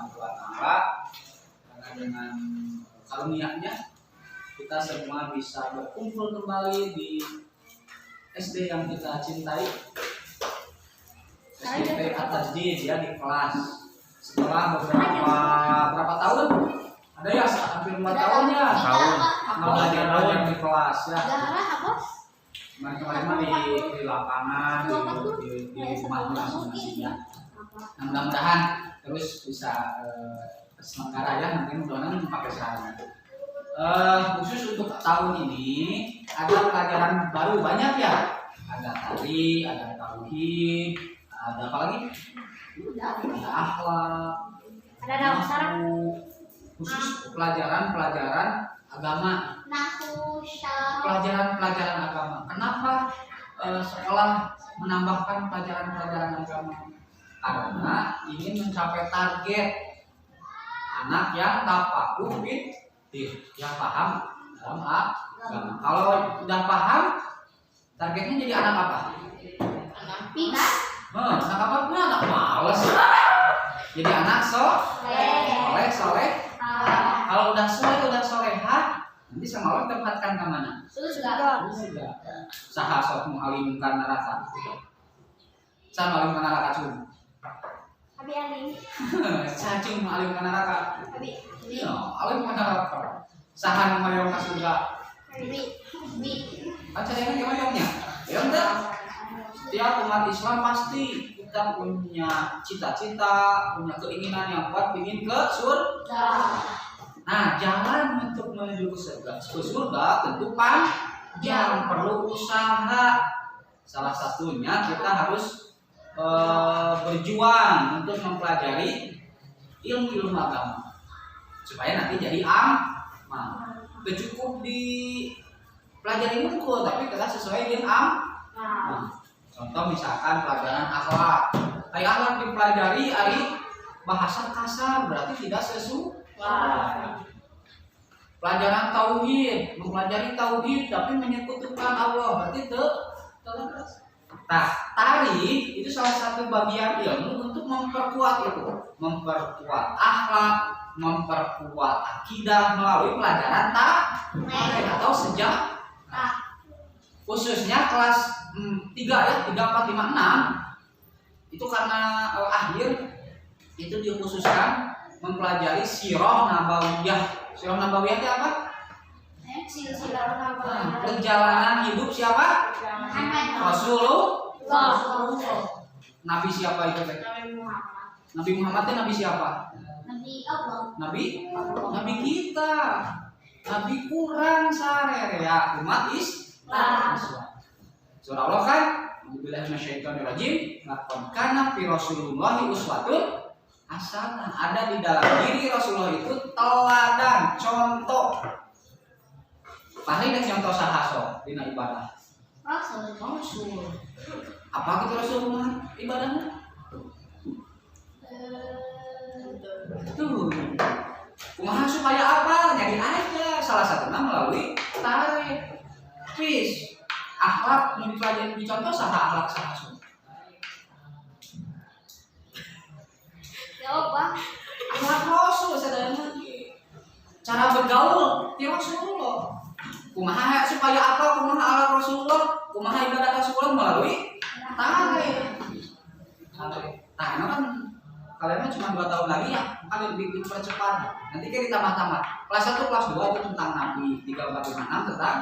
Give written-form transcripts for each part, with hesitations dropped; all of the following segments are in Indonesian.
Subhanahu wa Ta'ala, karena dengan karunia-Nya kita semua bisa berkumpul kembali di SD yang kita cintai, SD At-Tajdid ya, di kelas. Setelah berapa tahun? Ada ya hampir 5 tahun ya. Belajar di kelas ya. Kemarin di lapangan, di rumahnya masing-masing ya. Nah, mudah-mudahan terus bisa terselenggara ya, nanti mudah-mudahan pakai sarana. Khusus untuk tahun ini ada pelajaran baru banyak ya. Ada tari, ada tauhid, ada apa lagi? Ada akhlak, ada dasar, khusus pelajaran agama. Pelajaran agama. Kenapa sekolah menambahkan pelajaran agama? Karena ingin mencapai target anak yang tafakuh yang paham dalam agama. Kalau udah paham, targetnya jadi anak apa? Anak apa? Anak malas. Jadi anak soleh. Kalau udah solehah, nanti sama Allah tempatkan ke mana? Surga. Saha sok mu'alim kan neraka. Sama alim kan neraka cum. Abi alim. Cacing mu'alim kan neraka. Iya, alim kan neraka. Saha mayong ka surga. Caranya gimana? Ya enggak. Setiap umat Islam pasti kita punya cita-cita, punya keinginan yang kuat ingin ke surga. Nah, jalan untuk menuju ke surga tentu panjang, perlu usaha. Salah satunya kita harus berjuang untuk mempelajari ilmu agama supaya nanti jadi amal. Tidak cukup di pelajari buku, tapi kita sesuai dengan amal. Contoh misalkan pelajaran akhlak. Akhlak dipelajari ari bahasa kasar berarti tidak sesuai. Pelajaran tauhid, mempelajari tauhid tapi menyekutukan Allah berarti terlepas. Nah, tari itu salah satu bagian ilmu untuk memperkuat akhlak, memperkuat akidah melalui pelajaran tari atau sejarah. Khususnya kelas 3 ya, 3, 4, 5, 6 itu karena akhir itu dikhususkan mempelajari sirah nabawiyah. Sirah nabawiyah itu apa? Perjalanan hidup siapa? Rasulullah. Nabi siapa itu? Nabi Muhammad itu nabi siapa? Nabi kita. Nabi kurang sare ya umat Islam. Surah Allah kan? Billahi minasyaitonirrajim. Laqad kana fi Rasulillahi uswatun hasanah. Ada di dalam diri Rasulullah itu teladan, contoh. Pahri dan contoh sahaso dina ibadah. Rasul. Apa gitu Rasulullah ibadahnya? Tuh. Kumaha supaya apa? Jadi aja salah satunya melalui tarik. Fish. Akhlak yang dipelajari dicontoh saha akhlak sahaso. Akhlak Rasul sadayana. Cara bergaul di Rasulullah. Kumaha supaya apa? Kumaha akhlak Rasulullah, kumaha ibadah Rasulullah melalui tarik. Nah, ini kan kalian cuma 2 tahun lagi ya, kalian dipercepat. Nanti kita ditambah-tambah. Kelas 1, kelas 2 itu tentang Nabi, 3, 4, 5, 6 tentang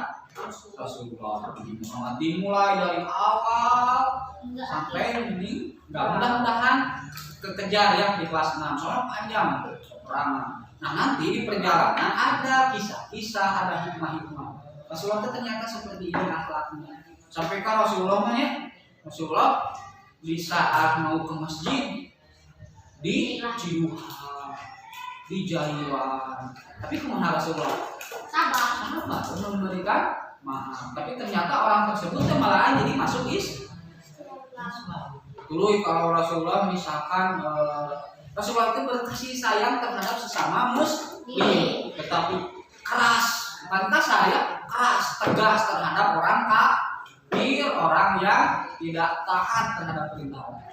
Rasulullah Muhammad, dimulai dari awal sampai ini. Mudah-mudahan kekejar ya di kelas 6 soalnya panjang peperangan. Nah, nanti di perjalanan ada kisah-kisah, ada hikmah-hikmah. Rasulullah itu ternyata seperti ini akhlaknya. Sampai ke Rasulullah di saat mau ke masjid di Ciduha, di Jaiwan. Tapi kemana Rasulullah? Sabar memberikan maaf. Tapi ternyata orang tersebut malah jadi masuk Islam. Dulu kalau Rasulullah misalkan Rasulullah itu berkasih sayang terhadap sesama muslim, tetapi keras, bukan kasar ya, keras, tegas terhadap orang kafir, orang yang tidak taat terhadap perintah Allah.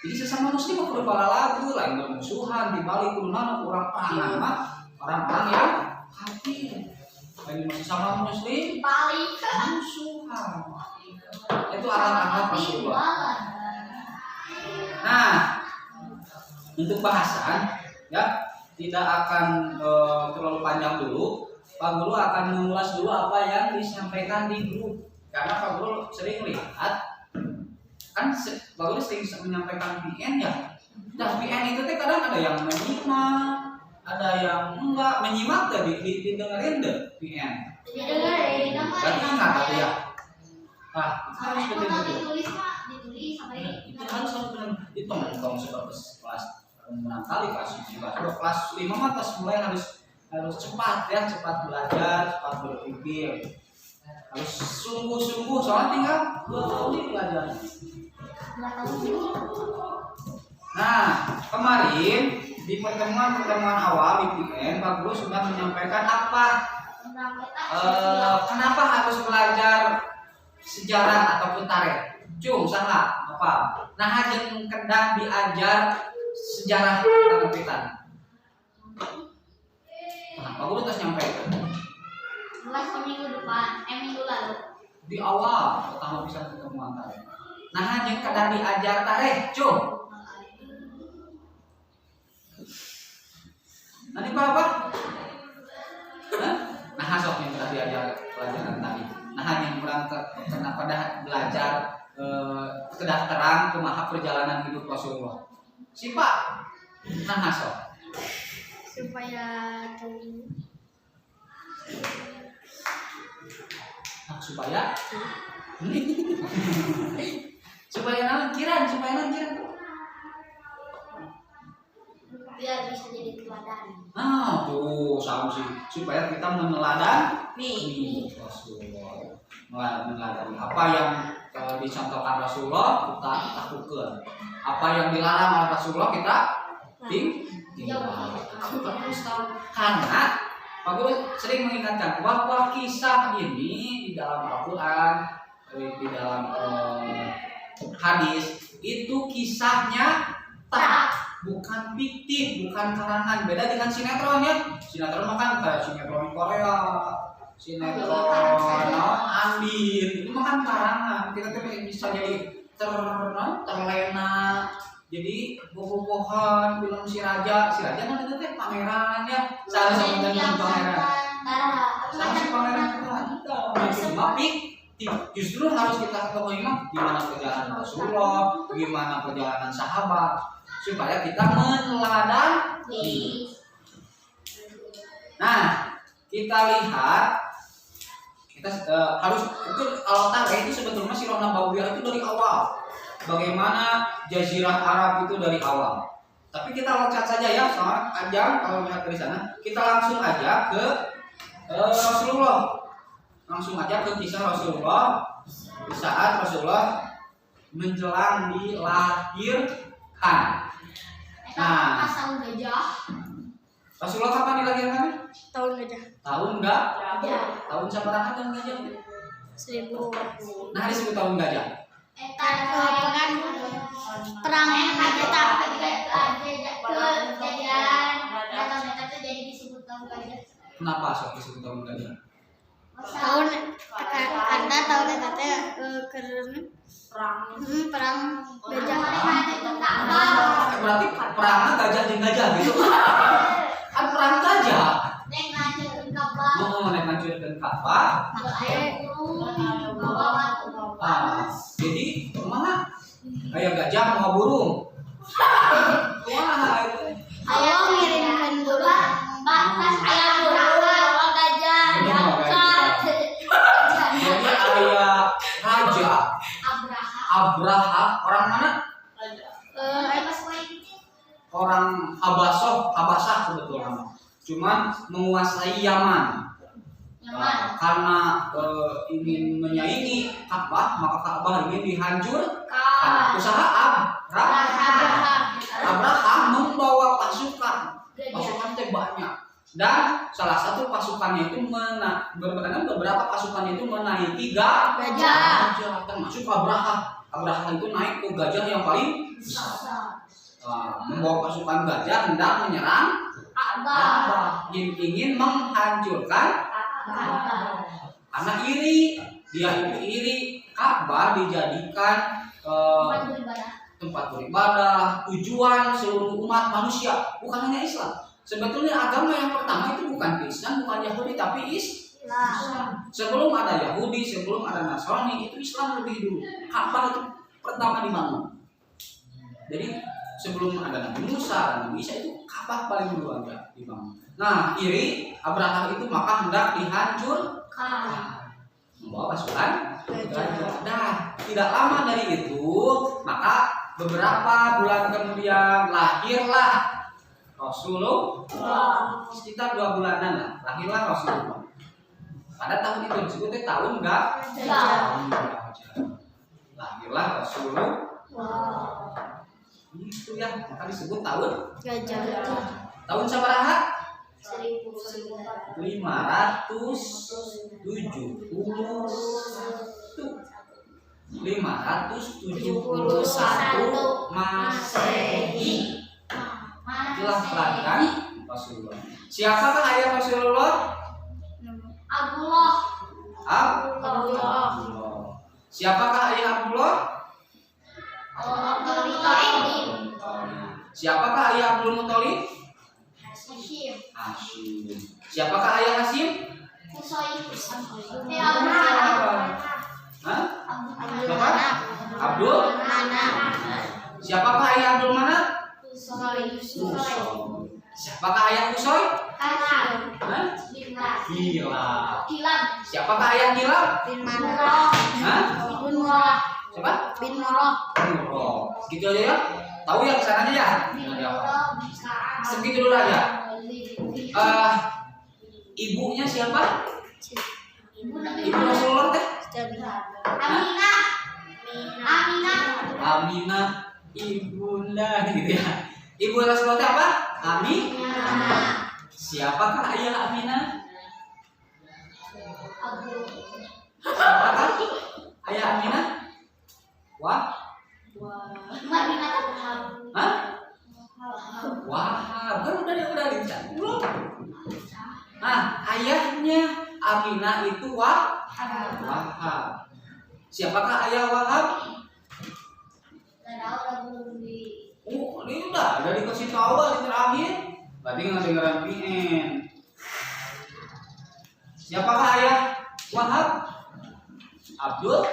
Jadi sesama muslim kudu lagu lain bermusuhan di balik kudu nana orang perangan mah orang-orang yang kafir. Lain sesama muslim balik musuhan. Itu akhlak-akhlak Rasulullah. Nah, untuk bahasan ya tidak akan terlalu panjang dulu. Pak Guru akan mengulas dulu apa yang disampaikan di grup. Karena Pak Guru sering lihat kan Pak Guru sering menyampaikan PN ya. Dan PN itu teh kadang ada yang menyimak, ada yang enggak menyimak tadi didengerin deh PN. Berarti ingat tadi ya. Nah, harus betul-betul. ditulis sampai Itu harus benar. Itu tong sebagus kelas menangkali kelas 7 kelas 5 mah kelas mulai harus cepat ya, cepat belajar, cepat berpikir. Harus sungguh-sungguh soalnya tinggal 2 tahun ini belajar. Nah, kemarin di pertemuan awal di PN Pak Guru sudah menyampaikan apa kenapa harus belajar sejarah ataupun tarikh. Cung salah apa? Nah, hajeng kendang diajar sejarah kita. Nah, Pak Guru terus nyampaikan. minggu depan, minggu lalu. Di awal pertama bisa pertemuan tarikh. Nah, hajeng kendang diajar tarikh, cung. Nanti apa? Nah, hasok yang telah diajar pelajaran tadi. Nah, yang kurang kenapa belajar kedah terang kumaha perjalanan hidup Rasulullah. Si Pak, nah hasok. Supaya tahu. Nah, supaya supaya kiran. Biar bisa jadi teladan. Nah, tuh sama sih supaya kita meneladani Rasulullah. Meneladani apa yang dicontohkan Rasulullah kita lakukan. Apa yang dilarang oleh Rasulullah kita tinggalkan. Terus tahu karena Pak Guru sering mengingatkan bahwa kisah ini di dalam Al-Quran, di dalam hadis itu kisahnya bukan fiktif, bukan karangan. Beda dengan sinetron ya. Sinetron makan kayak sinetron Korea, sinetron Andin, itu makan karangan. Kita tuh bisa jadi terlena. Jadi bohong-bohongan film si Raja kan itu teh pangeran ya. Sama dengan pangeran. Sama si pangeran itu tapi justru harus kita ketahui gimana perjalanan Rasulullah, gimana perjalanan sahabat supaya kita meneladani. Nah, kita lihat kita harus itu tarikh itu sebetulnya Sirah Nabawiyah itu dari awal. Bagaimana Jazirah Arab itu dari awal. Tapi kita loncat saja ya, soal ajang kalau lihat dari sana, kita langsung aja ke Rasulullah. Langsung aja ke kisah Rasulullah di saat Rasulullah menjelang dilahirkan. Nah, Rasulullah kapan dilahirkan? Tahun gajah. Tahun enggak? Tahun sabaraha tahun gajah? 1000. Nah, disebut tahun gajah. Perang kejadian jadi disebut tahun gajah. Kenapa sok disebut tahun gajah? Tahun karena tahun itu teh perang gajah. Berarti perangnya gajah jeung gajah gitu. Kan perang gajah. Nek ngancurkeun Ka'bah. Mau nek ngancurkeun Ka'bah. Jadi kumaha? Aya gajah mau burung. Kumaha itu? Allah ngirimkeun burung. Pas aya burung gajah diangkat. Jadi aya raja Abraha, orang mana? Orang Habasah sebetulnya. Cuman menguasai Yaman. Karena ingin menyaingi Ka'bah, maka Ka'bah ingin dihancurkan. Usaha Abraham membawa pasukan teh banyak. Dan salah satu pasukannya itu beberapa pasukannya itu menaiki gajah, termasuk Abraha. Abraha itu naik ke gajah yang paling besar. Membawa pasukan gajah hendak menyerang Ka'bah, ingin menghancurkan Ka'bah. Karena iri, dia itu iri. Ka'bah dijadikan tempat beribadah, tujuan seluruh umat manusia, bukan hanya Islam. Sebetulnya agama yang pertama itu bukan Kristen, bukan Yahudi, tapi Islam. Sebelum ada Yahudi, sebelum ada Nasrani, itu Islam lebih dulu. Ka'bah itu pertama dibangun. Jadi sebelum ada Nabi Musa, Nabi Isa, itu Ka'bah paling dulu ada dibangun. Nah, iri Abraha itu maka hendak dihancurkan, membawa pasukan gajah. Nah, tidak lama dari itu, maka beberapa bulan kemudian lahirlah Rasulullah. Sekitar 2 bulanan lah, lahirlah Rasulullah. Pada tahun itu disebutnya tahun gajah. Lahirlah Rasulullah. Itu ya, maka disebut tahun Gajah. Tahun sabaraha? 571 Masehi. Itulah kelahiran Rasulullah. Siapakah ayah Rasulullah? Abdullah. Abdullah. Siapakah ayah Abdullah? Siapakah ayah Abdul Muthalib? Hashim. Siapakah ayah Hashim? Abdul Manaf. Siapakah ayah Abdul Manaf? Siapakah ayah Qusay? Kilab. Siapakah ayah Kilab? Siapa? Bin Murrah. Gitu aja ya. Tahu ya kesananya ya? Segitu dulu aja. Ibunya siapa? Ibu Rasulullah teh? Aminah, ibunda gitu ya. Ibu Rasulullah teh apa? Aminah. Siapakah ayah Aminah? Siapakah ayah Aminah? Wahab. Kan udah lincah. Belum. Nah, ayahnya Aminah itu Wahab. Siapakah ayah Wahab? Oh, ini udah dikasih tahu di terakhir. Berarti nggak dengeran PN. Siapakah ayah Wahab? Abdul.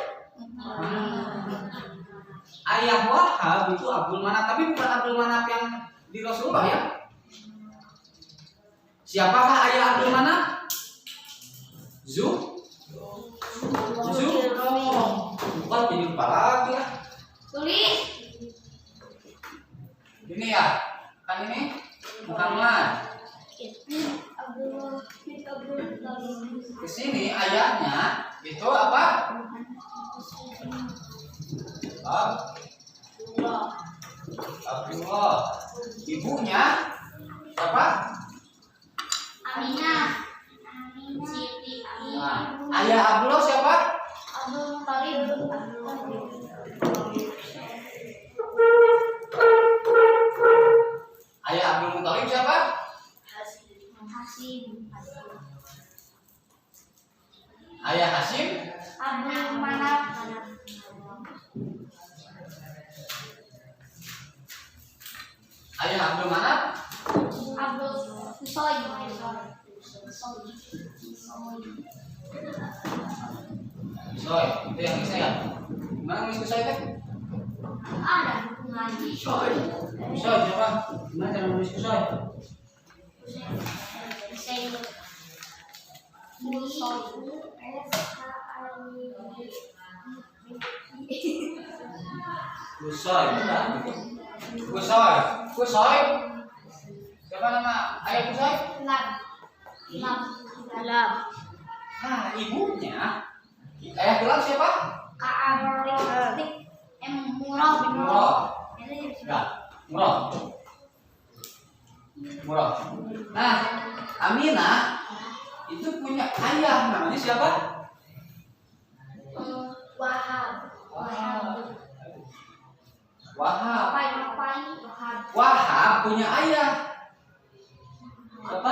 Ayah Wahab itu Abdul Manaf, tapi bukan Abdul Manaf yang di Rasulullah ya. Siapakah ayah Abdul Manaf? Bukan, jadi lupa lagi ya. Tulis. Ini ya, kan ini Muhammad. Ke sini ayahnya itu apa? Abdullah. Ibunya siapa? Aminah. Nah, ayah Abdullah siapa? Abdul Muthalib. Ayah Abdul Muthalib siapa? Hashim. Ayah Hashim? Abdul Manaf. Ayah Abdul Manaf? Abdul Qusay. Soy, itu yang bisa ya? Gimana nulis Soy teh? Ada buku ngaji. Soy siapa? Gimana cara nulis Soy? Kusoy, Kusoy. Siapa nama ayah Kusoy? Lab. Nah, ibunya ayah Bilal siapa? Murrah. Murrah. Nah, Aminah itu punya ayah namanya siapa? Wahab. Wahab. Wahab. Wahab punya ayah. Siapa?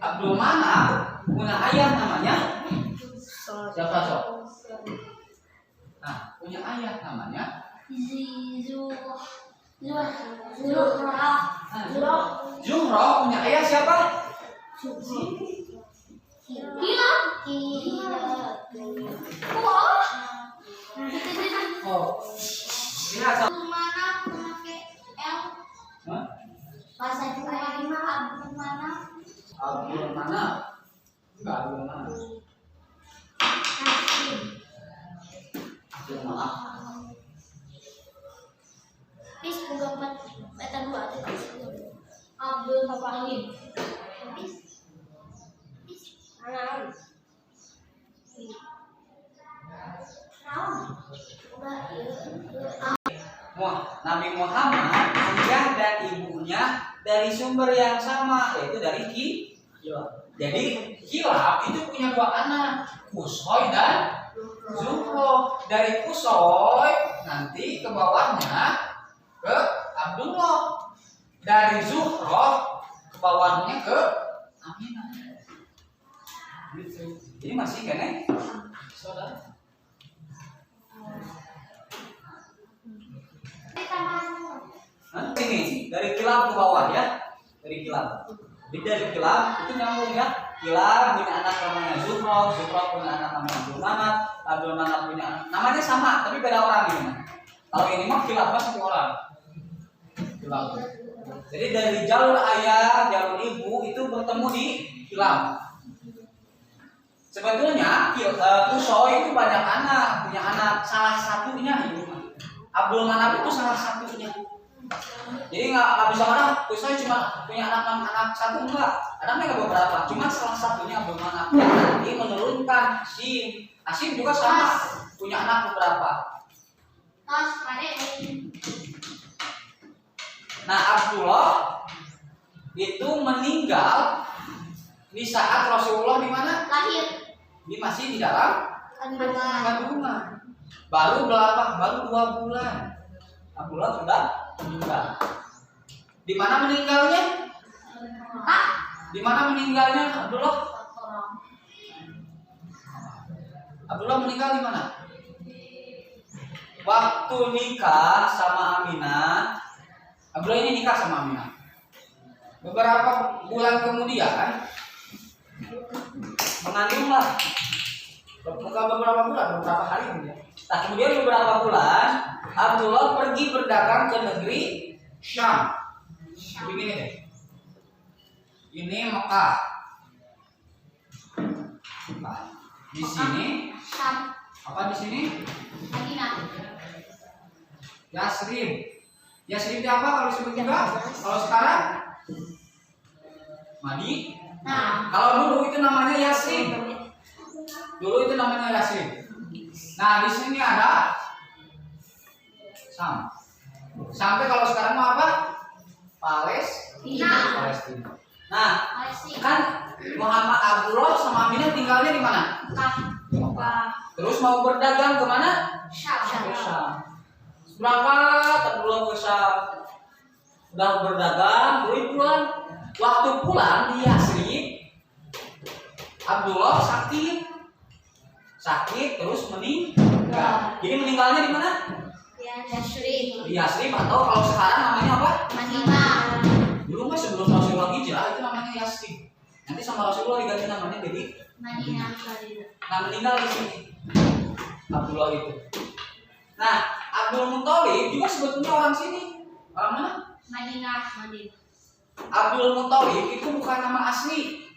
Abdul Manaf punya ayah namanya siapa sok? Nah, punya ayah namanya Zuhra punya ayah siapa? Oh, Kira sok. Bahasa Jepang Abdul Manaf. Abdul Manaf. Enggak Abdul Manaf. Abdul Manaf. Bis buka beta 2 Abdul Halim. Nabi Muhammad ayah dan ibunya dari sumber yang sama, yaitu dari Kilab. Jadi Kilab itu punya 2 anak, Kusoy dan Zuhro. Dari Kusoy nanti ke bawahnya ke Abdullah. Dari Zuhro ke bawahnya ke Aminah. Gitu. Jadi masih kene saudara. Ini dari Kilab ke bawah ya, dari Kilab. Jadi dari Kilab itu nyambung ya. Kilab punya anak namanya Zuhro, Zuhro punya anak namanya Abdul Manaf, Abdul Manaf punya anak namanya sama tapi beda orang ini. Kalau ini mah Kilab mah satu orang. Kilab. Jadi dari jalur ayah, jalur ibu itu bertemu di Kilab. Sebetulnya Kusoy itu banyak anak, punya anak salah satunya ibu. Abdul Manaf itu salah satunya. Jadi nggak bisa mana Kusoy cuma punya anak satu, enggak, anaknya ada beberapa, cuma salah satunya Abdul Manaf. Jadi menurunkan Hasyim juga sama, punya anak beberapa. Nah Abdullah itu meninggal di saat Rasulullah di mana? Lahir. Di masih di dalam kandungan. Baru 2 bulan. Abdullah sudah meninggal. Di mana meninggalnya? Di mana meninggalnya Abdullah? Abdullah meninggal di mana? Waktu nikah sama Aminah. Abdullah ini nikah sama Aminah. Beberapa bulan kemudian mengandunglah. Bukan beberapa bulan, beberapa hari kemudian. Nah, kemudian beberapa bulan Abdullah pergi berdagang ke negeri Syam. Begini deh. Ini Mekah. Nah, di sini apa di sini? Yasrib. Yasrib itu apa kalau disebut juga? Kalau sekarang Madi. Nah, Kalau dulu itu namanya Yasrib. Dulu itu namanya Yasrib. Nah, di sini ada Sam. Sampai kalau sekarang mau apa? Palestina. Nah, kan Muhammad Abdullah sama Aminah tinggalnya di mana? Terus mau berdagang ke mana? Ke Syam. Berangkat Abdullah ke Syam. Sudah berdagang, pulang. Waktu pulang di Yasrib, Abdullah sakit terus meninggal. Jadi meninggalnya di mana? Di Yasrib atau kalau sekarang namanya apa? Dulu mah sebelum Rasulullah hijrah itu namanya Yasrib. Nanti sama Rasulullah diganti namanya jadi Madinah. Nah, meninggal di sini Abdullah itu. Nah, Abdul Muthalib juga sebetulnya orang sini. Orang mana? Madinah. Abdul Muthalib itu bukan nama asli.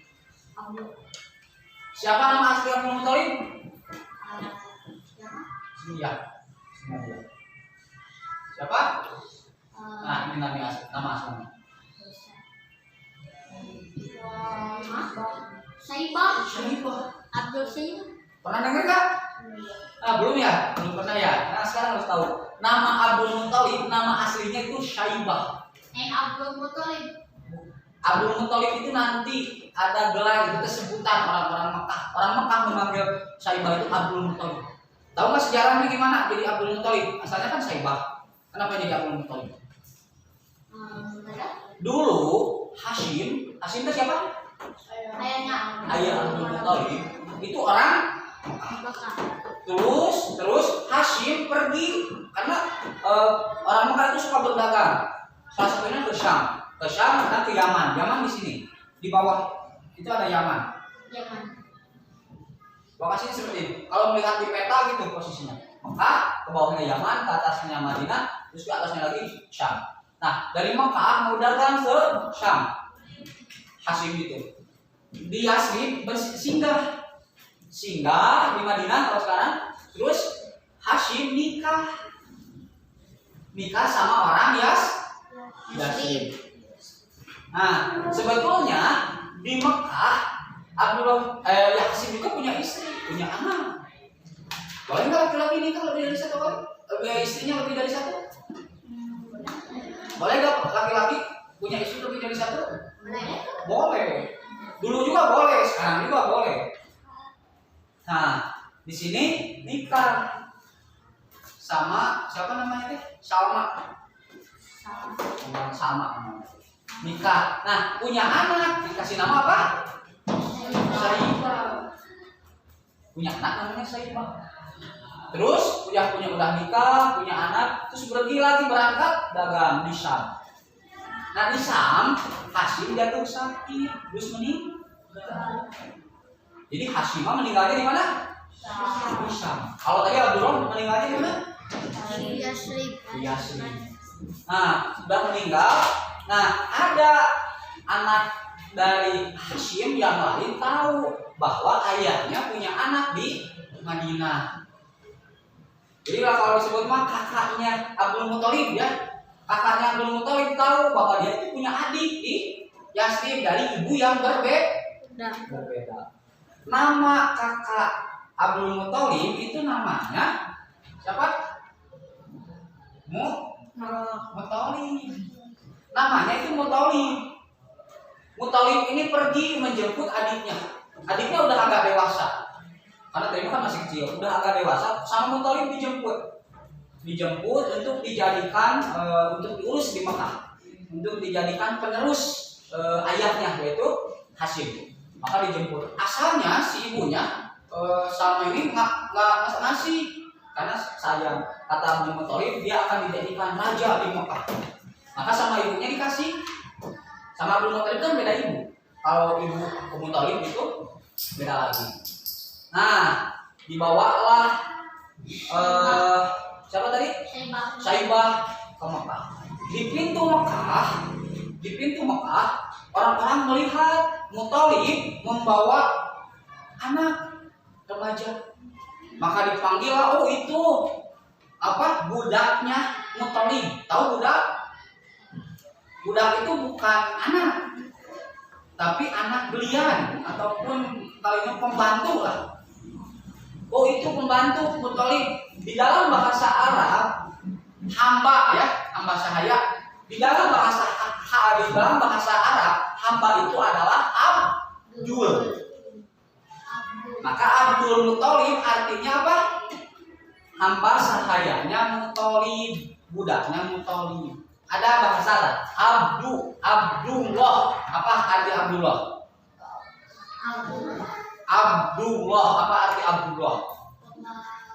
Siapa nama asli Abdul Muthalib? Iya. Siapa? Nah, ini nama aslinya. Saibah. Syaibah. Abdul Saibah. Pernah dengar nggak? Belum ya? Belum pernah ya? Nah sekarang harus tahu. Nama Abdul Muthalib, nama aslinya itu Syaibah. Abdul Muthalib. Abdul Muthalib itu nanti ada gelar, itu sebutan orang-orang Mekah. Orang Mekah memanggil Syaibah itu Abdul Muthalib. Tahu nggak sejarahnya gimana jadi Abdul Muthalib? Asalnya kan Syaibah. Kenapa jadi Abdul Muthalib? Dulu Hashim itu siapa? Ayahnya. Ayah Abdul Muthalib itu orang terus Hashim pergi karena orang Mekah itu suka berdagang. Salah satunya ke Syam dan ke Yaman. Yaman di sini di bawah itu ada Yaman. Lokasinya seperti ini. Kalau melihat di peta gitu posisinya. Mekah, ke bawahnya Yaman, ke atasnya Madinah, terus ke atasnya lagi Syam. Nah dari Mekah mau dagang ke Syam. Hashim itu di Yasrib singgah di Madinah kalau sekarang. Terus Hashim nikah sama orang Yasrib. Nah sebetulnya di Mekah Hashim juga punya istri, punya anak. Boleh nggak laki-laki nikah lebih dari satu kali? Istrinya lebih dari satu? Boleh nggak laki-laki punya istri lebih dari satu? Boleh. Dulu juga boleh, sekarang juga boleh. Nah, di sini nikah sama siapa namanya teh? Salma. Nikah. Nah, punya anak, dikasih nama apa? Syaibah. Punya anak namanya Syaibah. Terus udah nikah, punya anak, terus pergi lagi berangkat dagang di Syam. Nah di Syam, Hashim jatuh sakit, terus meninggal. Jadi Hashim meninggalnya di mana? Di Syam. Kalau tadi Abdullah meninggalnya di mana? Di Yasrib. Nah sudah meninggal. Nah ada anak dari Hashim yang lain tahu bahwa ayahnya punya anak di Madinah. Jadi kalau disebut mah kakaknya Abdul Muthalib ya. Kakaknya Abdul Muthalib tahu bahwa dia itu punya adik di Yasrib dari ibu yang berbeda. Nama kakak Abdul Muthalib itu namanya siapa? Muthalib. Namanya itu Muthalib. Muthalib ini pergi menjemput adiknya. Adiknya udah agak dewasa. Karena tadi kan masih kecil, udah agak dewasa, sama Muthalib dijemput untuk dijadikan untuk diurus di Mekah, untuk dijadikan penerus ayahnya yaitu Hashim. Maka dijemput. Asalnya si ibunya sama ini nggak ngasih karena sayang. Kata Muthalib dia akan dijadikan raja di Mekah. Maka sama ibunya dikasih. Sama Abdul Muthalib kan beda ibu. Kalau ibu Muthalib itu beda lagi. Nah, dibawalah siapa tadi? Syaibah ke Mekah. Di pintu Mekah, orang-orang melihat Muthalib membawa anak remaja. Maka dipanggillah, oh itu budaknya Muthalib. Tahu budak? Budak itu bukan anak, tapi anak belian ataupun kalinya pembantu lah. Oh itu pembantu Muthalib. Di dalam bahasa Arab hamba sahaya. Di dalam bahasa Arab hamba itu adalah Abdul. Maka Abdul Muthalib artinya apa? Hamba sahayanya Muthalib, budaknya Muthalib. Ada bahasa Arab Abdullah. Apa arti Abdullah? Abdullah, apa arti Abdullah?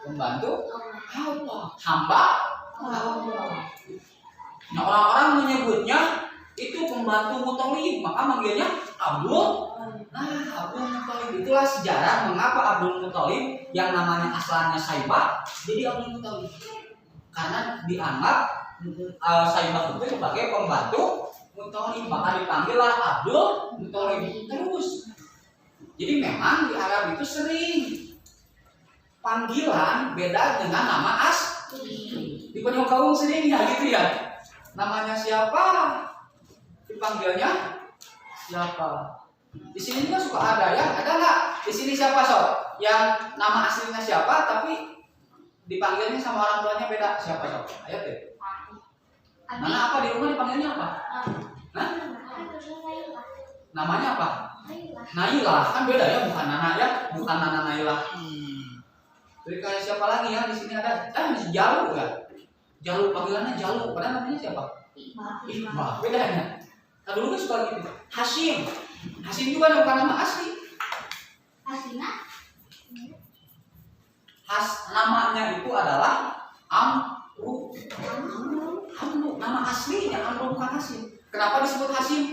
Pembantu Allah, hamba Allah. Nah orang-orang menyebutnya itu pembantu Muthalib, maka manggilnya Abdul. Nah Abdul Muthalib itulah sejarah mengapa Abdul Muthalib yang namanya asalnya Syaibah jadi Abdul Muthalib, karena dianggap Syaibah itu sebagai pembantu Muthalib, maka dipanggillah Abdul Muthalib terus. Jadi memang di Arab itu sering panggilan beda dengan nama asli. Di Penyu Kaung sering ya gitu ya. Namanya siapa? Dipanggilnya siapa? Di sini juga suka ada ya. Ada nggak di sini siapa sob? Yang nama aslinya siapa tapi dipanggilnya sama orang tuanya beda, siapa sob? Ayo deh. Nana apa di rumah dipanggilnya apa? Hah? Namanya apa? Naila. Kan beda ya, bukan Nana ya, bukan Nana Naila. Jadi kayak siapa lagi ya di sini ada? Jalu ya. Jalu panggilannya Jalu. Padahal namanya siapa? Iqbal. Bedanya. Nah, dulu kan suka gitu. Hashim. Hashim juga bukan nama asli. Namanya itu adalah Amru. Amru. Nama aslinya Amru bukan Hashim. Kenapa disebut Hashim?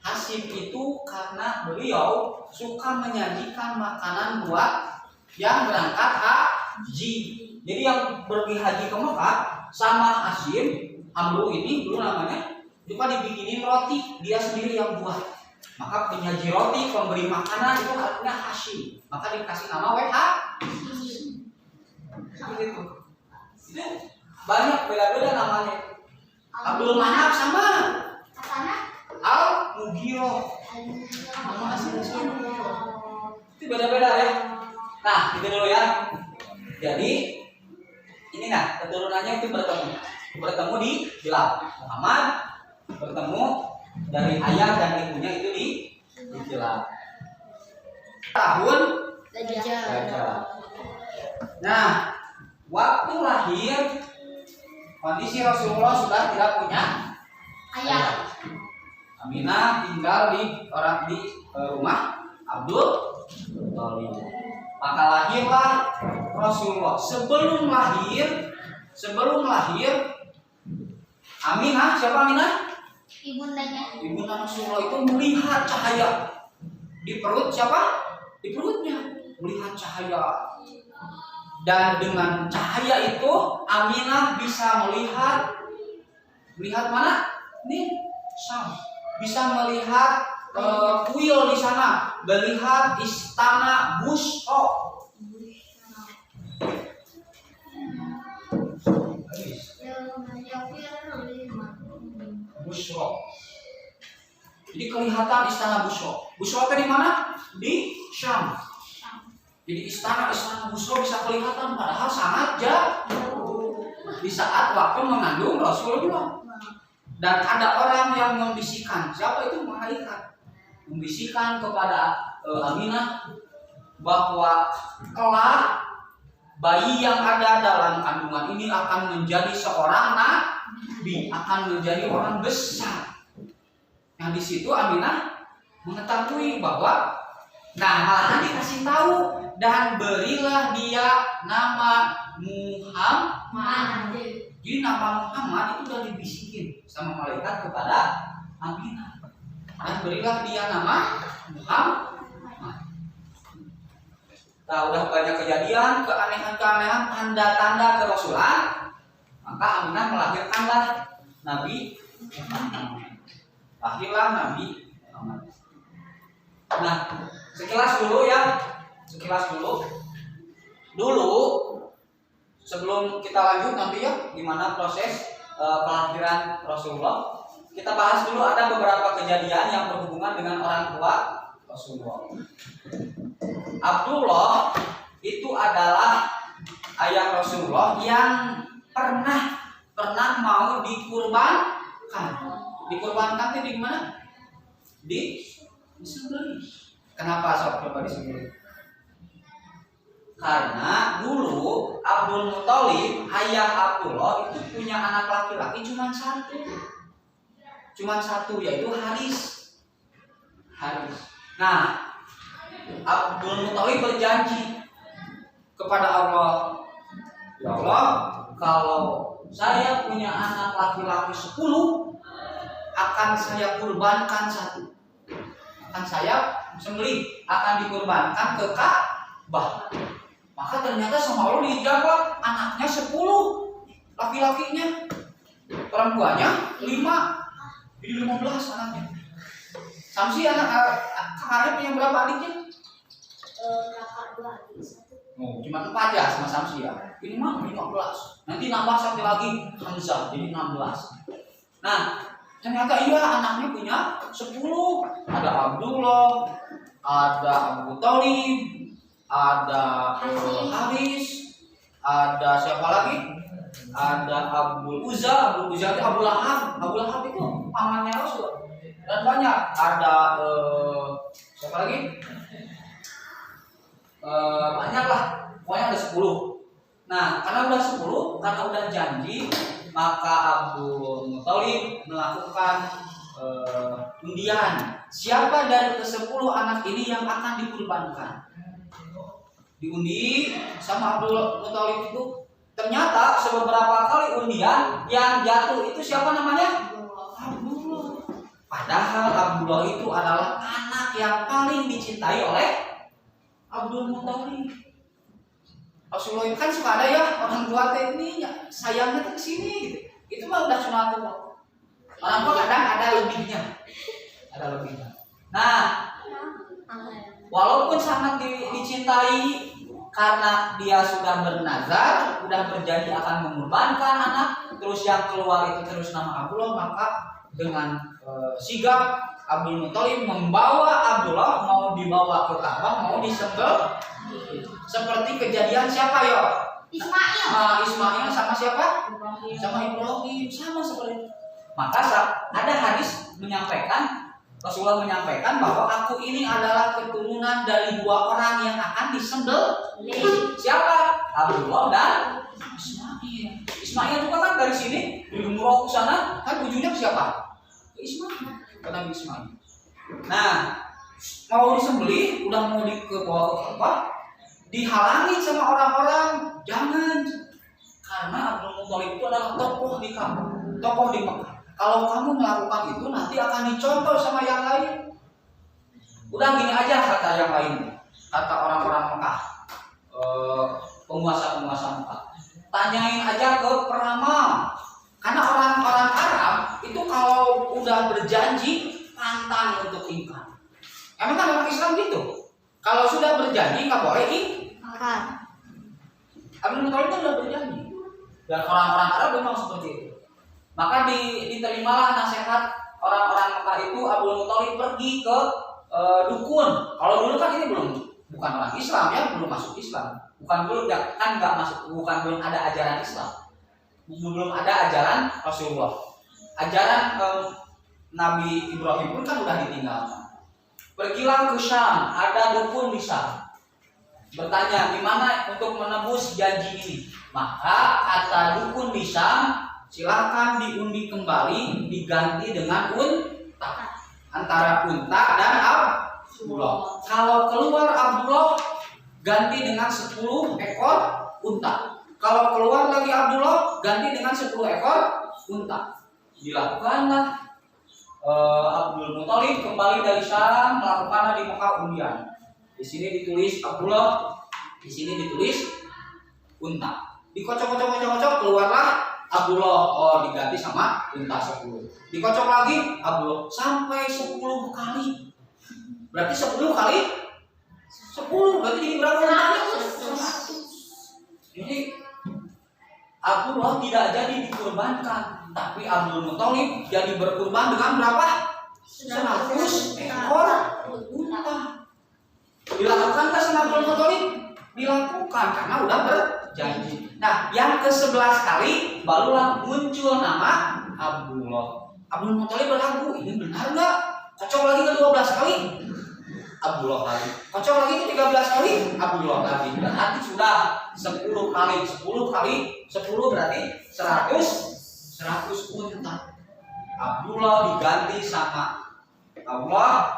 Hashim itu karena beliau suka menyajikan makanan buat yang berangkat haji. Jadi yang pergi haji ke Mekah sama Hashim, Amru ini dulu namanya, juga dibikinin roti, dia sendiri yang buat. Maka penyaji roti, pemberi makanan itu artinya Hashim. Maka dikasih nama Hashim. Seperti itu. Banyak beda-beda namanya. Abdul Manaf sama Al-Mughirah. Nama aslinya itu beda-beda ya. Nah, itu dulu ya. Jadi ini nah keturunannya itu bertemu di Kilab. Muhammad bertemu dari ayah dan ibunya itu di Kilab. Tahun Dajjal. Nah, waktu lahir kondisi Rasulullah sudah tidak punya ayah. Aminah tinggal di rumah Abdul Thalib. Maka lahirlah Rasulullah. Sebelum lahir Aminah, siapa Aminah? Ibunda Rasulullah itu melihat cahaya di perut siapa? Di perutnya melihat cahaya. Dan dengan cahaya itu Aminah bisa melihat mana? Nih, Syam. Bisa melihat kuil di sana, melihat istana Busro. Busro. Jadi kelihatan istana Busro. Busro di mana? Di Syam. Jadi istana Busro bisa kelihatan padahal sangat jauh. Di saat waktu mengandung Rasulullah. Dan ada orang yang membisikkan. Siapa itu? Malaikat. Membisikkan kepada Aminah bahwa kelak bayi yang ada dalam kandungan ini akan menjadi seorang nabi, akan menjadi orang besar. Yang di situ Aminah mengetahui bahwa, nah malahan dikasih tahu, dan berilah dia nama Muhammad. Jadi nama Muhammad itu sudah dibisikin sama malaikat kepada Aminah. Dan berilah dia nama Muhammad. Nah, udah banyak kejadian, keanehan-keanehan, tanda-tanda kerasulan. Maka Aminah melahirkanlah Nabi Muhammad. Lahirlah Nabi Muhammad. Nah, sekilas dulu ya. Dulu sebelum kita lanjut nanti ya gimana proses kelahiran Rasulullah, kita bahas dulu ada beberapa kejadian yang berhubungan dengan orang tua Rasulullah. Abdullah itu adalah ayah Rasulullah yang pernah mau dikurbankan. Dikurbankan itu di mana? Disembelih. Kenapa sob coba disembelih? Karena dulu Abdul Muthalib, ayah Abdullah itu punya anak laki-laki cuma satu, yaitu Haris. Nah, Abdul Muthalib berjanji kepada Allah, ya Allah, kalau saya punya anak laki-laki 10, akan saya kurbankan 1. Akan saya sembelih, akan dikurbankan ke Ka'bah. Maka ternyata sama Allah dijawab, anaknya 10, laki-lakinya, perempuannya 5, jadi 15 anaknya. Samsi kakaknya punya berapa adiknya? Kakak 2 adik 1. Oh, cuma 4 ya sama Samsi ya. Ini mah 15. Nanti nambah 1 lagi Hamzah jadi 16. Nah, Ternyata iya anaknya punya 10. Ada Abdullah, ada Abu Thalib, ada Haris, ada siapa lagi? Ada Abdul Uzza. Abdul Uzza itu Abu Lahab. Abu Lahab itu pamannya Rasul. Dan banyak. Ada siapa lagi? Banyak lah. Pokoknya ada 10. Nah, karena udah 10, karena udah janji, maka Abdul Muthalib melakukan undian. Siapa dari ke-10 anak ini yang akan dikurbankan? Diundi sama Abdul Muthalib itu. Ternyata beberapa kali undian yang jatuh itu siapa namanya? Abdullah. Padahal Abdullah itu adalah anak yang paling dicintai oleh Abdul Muthalib. Rasulullah kan suka ada ya orang tua ini sayangnya tuh kesini gitu. Itu mah udah sunatullah. Orang tua kadang ada lebihnya. Nah, walaupun sangat dicintai karena dia sudah bernazar, sudah berjanji akan mengorbankan anak, terus yang keluar itu terus nama Abdullah, maka dengan sigap Abdul Muthalib membawa Abdullah, mau dibawa ke Ka'bah, mau disembel. Seperti kejadian siapa ya? Ismail. Ismail sama siapa? Sama Ibrahim, sama seperti itu. Maka ada hadis menyampaikan, Rasulullah menyampaikan bahwa aku ini adalah keturunan dari 2 orang yang akan disembel. Siapa? Abdullah dan Ismail. Ismail juga kan dari sini, di Umroh ke sana, kan ujungnya ke siapa? Ke Ismail. Ke Nabi Ismail. Nah, mau disembelih, udah mau dibawa ke Ka'bah, dihalangi sama orang-orang, jangan, karena Abdul Muthalib itu adalah tokoh di Ka'bah, tokoh di Mekah. Kalau kamu melakukan itu nanti akan dicontoh sama yang lain. Udah gini aja kata yang lain, kata orang-orang Mekah, penguasa-penguasa Mekah, tanyain aja ke peramal, karena orang-orang Arab itu kalau udah berjanji pantang untuk ingkar. Emang kan orang Islam gitu. Kalau sudah berjanji nggak boleh ingkar. Abdul Muthalib itu sudah berjanji. Dan orang-orang Arab memang seperti itu. Maka diterimalah nasihat orang-orang Mekah itu. Abdul Muthalib pergi ke dukun. Kalau dulu kan ini bukan orang Islam ya, belum masuk Islam. Belum ada ajaran Islam. Belum ada ajaran Rasulullah. Ajaran Nabi Ibrahim pun kan udah ditinggalkan. Pergilah ke Syam, ada dukun di Syam. Bertanya, gimana untuk menebus janji ini? Maka kata dukun di Syam, silakan diundi kembali, diganti dengan unta. Antara unta dan Abdullah. Kalau keluar Abdullah, ganti dengan 10 ekor unta. Kalau keluar lagi Abdullah, ganti dengan 10 ekor unta. Dilakukanlah. Abdul Muthalib kembali dari Syam, melakukanlah di Mekah undian. Di sini ditulis Abdullah, di sini ditulis unta. Dikocok-kocok keluarlah Abdullah. Oh, diganti sama unta 10. Dikocok lagi Abdullah sampai 10 kali. Berarti 10 kali 10 berarti jadi berapa untanya? 100. Jadi Abdullah tidak jadi dikurbankan. Tapi Abdul Muthalib jadi berkurban dengan berapa? 100 ekor unta. Dilakukan ke sama Abdul Muthalib? Dilakukan karena udah berjanji. Nah, yang ke-11 kali barulah muncul nama Abdullah. Abdul Muthalib berlagu, ini benar nggak? Kocok lagi ke 12 kali, Abdullah lagi. Kocok lagi ke 13 kali, Abdullah lagi. Berarti sudah 10 kali. 10 kali 10 berarti 100 unta. Abdullah diganti sama Allah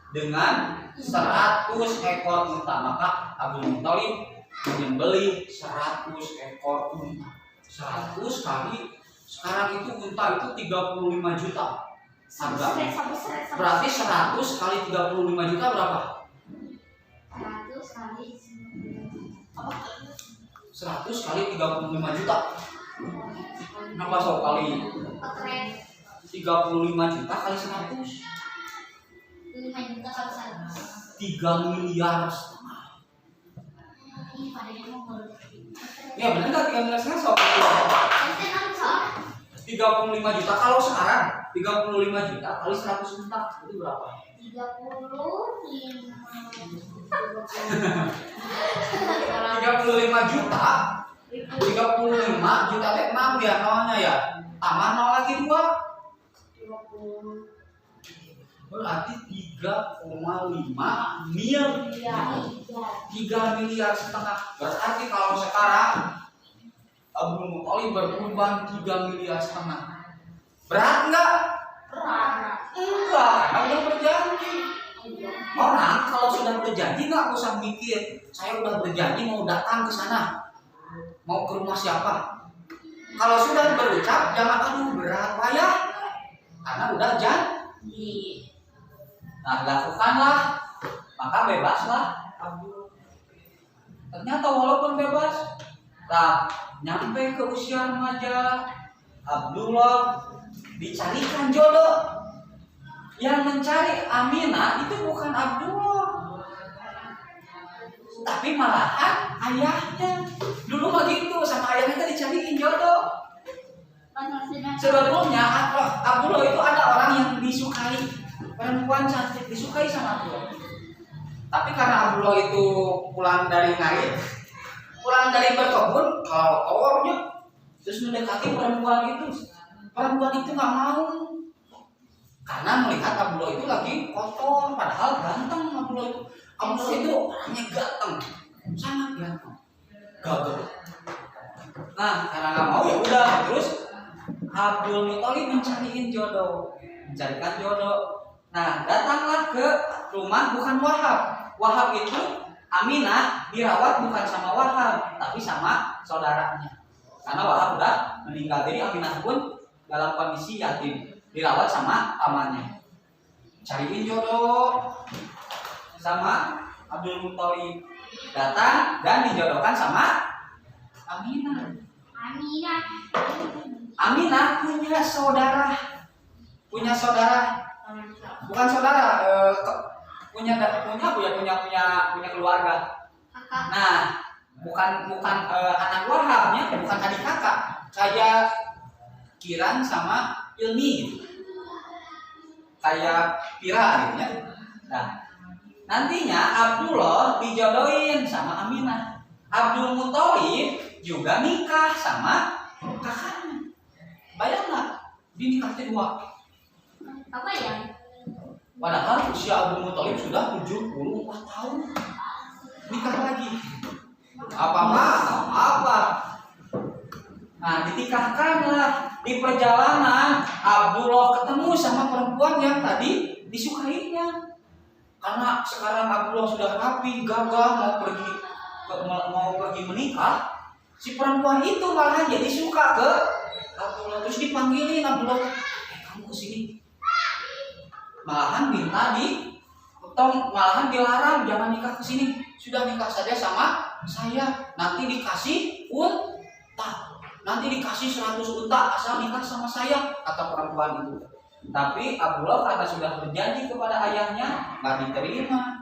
dengan 100 ekor unta. Maka Abdul Muthalib menyembelih 100 ekor unta. 100 kali, sekarang itu unta itu 35 juta harga. Berarti 100 kali 35 juta berapa? 100 kali 35 juta. Kenapa so kali 35 juta kali 100? 3 miliar setengah. Ya benar nggak 3 miliar setengah so? 35 juta kalau sekarang 35 juta kali 100 juta itu berapa? 35 juta. 35 juta teh 6 ya nolnya ya. Tambah nol lagi 2. 20. Berarti 3,5 miliar. 3 miliar setengah. Berarti kalau sekarang Abdul Muthalib berkorban 3 miliar setengah. Berat enggak? Berat. Enggak, karena udah berjanji. Orang kalau sudah berjanji nggak usah mikir. Saya udah berjanji mau datang ke sana, mau ke rumah siapa. Kalau sudah berucap jangan aduh berat payah, karena udah janji. Nah lakukanlah, maka bebaslah Abdul. Ternyata walaupun bebas, nah nyampe ke usia remaja, Abdullah dicarikan jodoh. Yang mencari Aminah itu bukan Abdullah, tapi malahan ayahnya. Dulu mah gitu, sama ayahnya tadi dicariin jodoh. Sebelumnya Abdullah itu ada orang yang disukai, perempuan cantik disukai sama Abdullah. Tapi karena Abdullah itu pulang dari ngarit, pulang dari berkebun, kalau orangnya terus mendekati perempuan itu nggak mau. Karena melihat Abdullah itu lagi kotor, padahal ganteng Abdullah itu. Abdullah itu orangnya ganteng, sangat ganteng, gagah. Nah, karena nggak mau ya udah, terus Abdul Muthalib mencarikan jodoh. Nah, datanglah ke rumah bukan Wahab. Wahab itu Aminah dirawat bukan sama Wahab, tapi sama saudaranya. Karena Wahab udah meninggal, jadi Aminah pun dalam kondisi yatim, dirawat sama pamannya. Cariin jodoh sama Abdul Muthalib, datang dan dijodohkan sama Aminah. Aminah punya saudara, punya keluarga. Nah, bukan anak Wahabnya, bukan adik kakak, kayak Kiran sama Ilmi, kayak Pira gitu ya. Nah, nantinya Abdullah dijodohin sama Aminah. Abdul Muthalib juga nikah sama kakaknya. Bayang nggak? Dinikah kedua. Apa ya? Padahal usia Abdul Muthalib sudah 74 tahun. Nikah lagi. Apa? Nah, dinikahkanlah. Di perjalanan Abdullah ketemu sama perempuan yang tadi disukainya. Karena sekarang Abdullah sudah rapi, gagah, mau pergi menikah, si perempuan itu malah jadi suka ke Abdullah. Terus dipanggilin Abdullah, kamu kesini. Malahan malahan dilarang, jangan nikah kesini. Sudah nikah saja sama saya, nanti dikasih unta. Nanti dikasih 100 unta asal nikah sama saya, kata perempuan itu. Tapi Abdullah karena sudah berjanji kepada ayahnya, nggak diterima.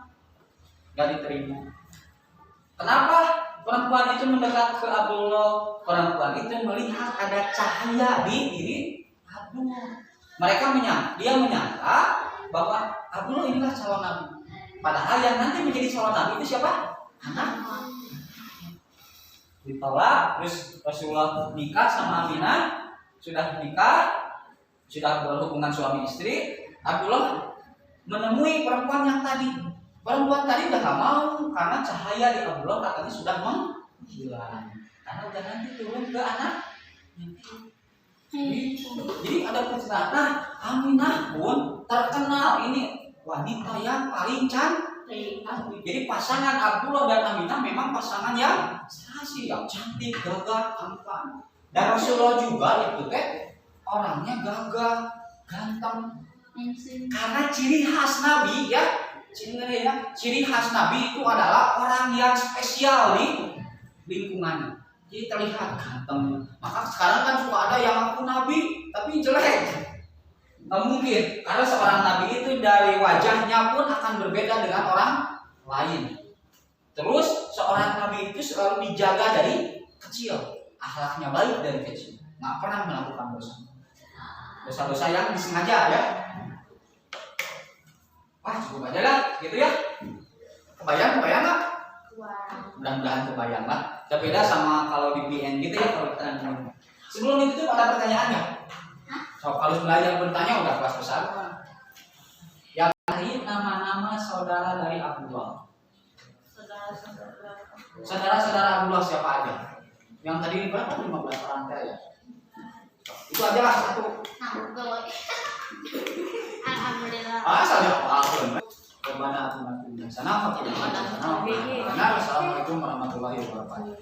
Kenapa perempuan itu mendekat ke Abdullah? Perempuan itu melihat ada cahaya di diri Abdullah. Dia menyangka bahwa Abdullah inilah calon nabi. Padahal yang nanti menjadi calon nabi itu siapa? Anak. Ditolak, terus Rasulullah nikah sama Aminah, sudah berhubungan suami istri. Abdullah menemui perempuan yang tadi. Perempuan tadi udah gak mau karena cahaya di Abdullah katanya sudah menghilang. Karena udah nanti turun ke anak. Jadi ada peristiwa. Nah, Aminah pun terkenal ini wanita yang paling cantik. Jadi pasangan Abdullah dan Aminah memang pasangan yang serasi, yang cantik, gagah, tampan. Dan Rasulullah juga itu orangnya gagah, ganteng. Karena ciri khas Nabi ciri khas Nabi itu adalah orang yang spesial di lingkungannya. Jadi terlihat ganteng. Maka sekarang kan suka ada yang ngaku Nabi tapi jelek. Nggak mungkin, karena seorang nabi itu dari wajahnya pun akan berbeda dengan orang lain. Terus seorang nabi itu selalu dijaga dari kecil, akhlaknya baik dari kecil, nggak pernah melakukan dosa. dosa-dosa yang disengaja ya. Wah cukup aja lah gitu ya. Kebayang nggak? Mudah-mudahan kebayang lah. Tapi beda sama kalau di BN gitu ya kalau kita ngomong. Sebelum itu tuh ada pertanyaannya. So, kalau belajar bertanya udah kelas besar. Yang tadi nama-nama saudara dari Abdullah. Saudara-saudara Abdullah siapa aja? Yang tadi berapa? 15 orang ya. Itu aja lah satu. Alhamdulillah. Saja apa? Kemana aku nanti sana? Assalamualaikum warahmatullahi wabarakatuh.